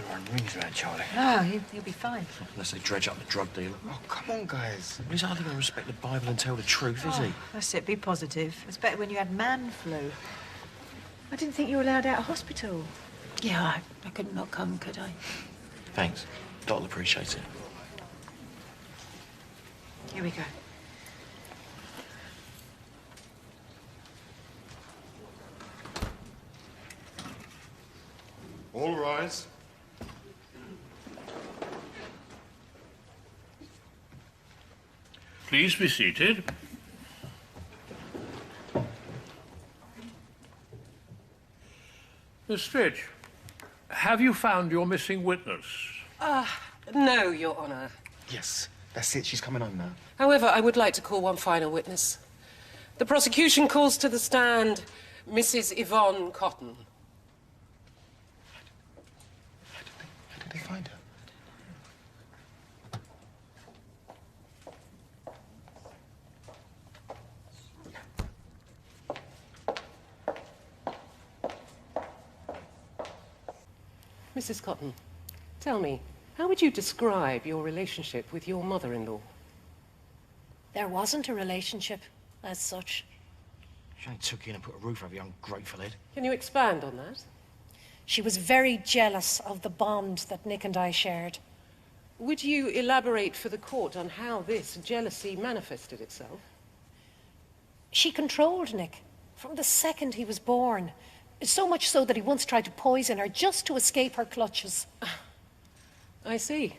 gonna run rings around Charlie. No, he'll be fine. Unless they dredge up the drug dealer. Oh, come on, guys. He's hardly gonna respect the Bible and tell the truth, is he? That's it, be positive. It's better when you had man flu. I didn't think you were allowed out of hospital. Yeah, I could not come, could I? Thanks. Dot'll appreciate it. Here we go. All rise. Please be seated. Miss Stritch, have you found your missing witness? No, Your Honour. Yes, that's it. She's coming home now. However, I would like to call one final witness. The prosecution calls to the stand Mrs. Yvonne Cotton. How did they find her? Mrs. Cotton, tell me, how would you describe your relationship with your mother-in-law? There wasn't a relationship as such. She only took you in and put a roof over your ungrateful head. Can you expand on that? She was very jealous of the bond that Nick and I shared. Would you elaborate for the court on how this jealousy manifested itself? She controlled Nick from the second he was born. So much so that he once tried to poison her just to escape her clutches. I see.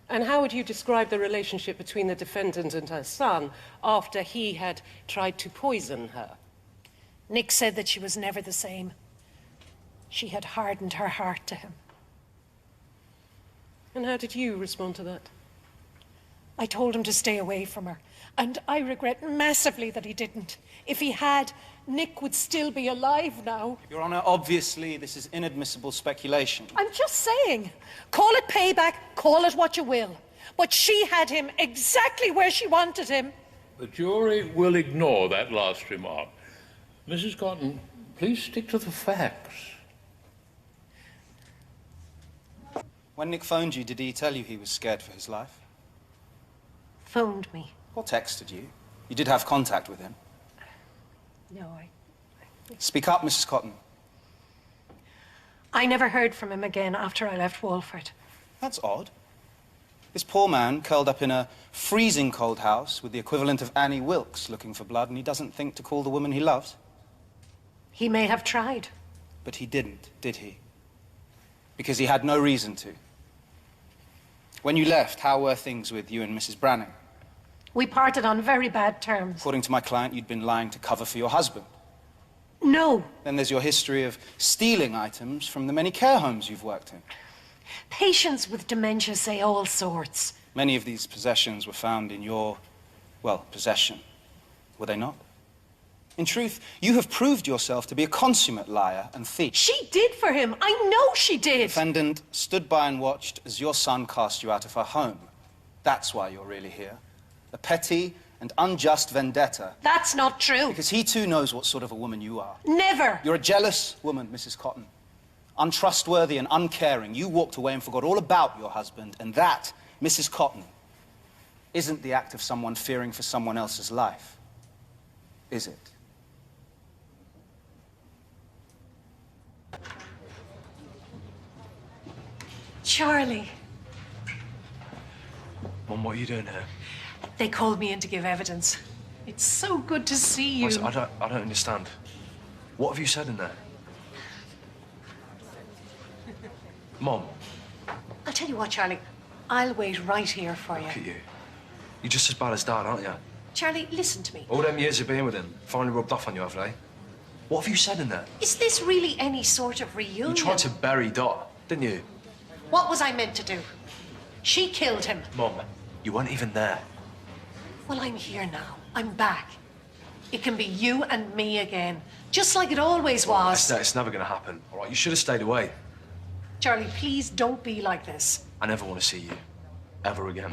And how would you describe the relationship between the defendant and her son after he had tried to poison her? Nick said that she was never the same. She had hardened her heart to him. And how did you respond to that? I told him to stay away from her, and I regret massively that he didn't. If he had, Nick would still be alive now. Your Honour, obviously this is inadmissible speculation. I'm just saying. Call it payback, call it what you will. But she had him exactly where she wanted him. The jury will ignore that last remark. Mrs. Cotton, please stick to the facts. When Nick phoned you, did he tell you he was scared for his life? Phoned me. Or texted you? You did have contact with him. No, Speak up, Mrs. Cotton. I never heard from him again after I left Walford. That's odd. This poor man curled up in a freezing cold house with the equivalent of Annie Wilkes looking for blood, and he doesn't think to call the woman he loves. He may have tried. But he didn't, did he? Because he had no reason to. When you left, how were things with you and Mrs. Branning? We parted on very bad terms. According to my client, you'd been lying to cover for your husband. No. Then there's your history of stealing items from the many care homes you've worked in. Patients with dementia say all sorts. Many of these possessions were found in your, well, possession. Were they not? In truth, you have proved yourself to be a consummate liar and thief. She did for him. I know she did. The defendant stood by and watched as your son cast you out of her home. That's why you're really here. A petty and unjust vendetta. That's not true. Because he too knows what sort of a woman you are. Never. You're a jealous woman, Mrs. Cotton. Untrustworthy and uncaring. You walked away and forgot all about your husband, and that, Mrs. Cotton, isn't the act of someone fearing for someone else's life, is it? Charlie. Mum, what are you doing here? They called me in to give evidence. It's so good to see you. Listen, I don't understand. What have you said in there? Mum. I'll tell you what, Charlie. I'll wait right here for you. Look at you. You're just as bad as Dad, aren't you? Charlie, listen to me. All them years of being with him finally rubbed off on you, have they? What have you said in there? Is this really any sort of reunion? You tried to bury Dot, didn't you? What was I meant to do? She killed him. Mum, you weren't even there. Well, I'm here now. I'm back. It can be you and me again, just like it always was. It's never going to happen, all right? You should have stayed away. Charlie, please don't be like this. I never want to see you. Ever again.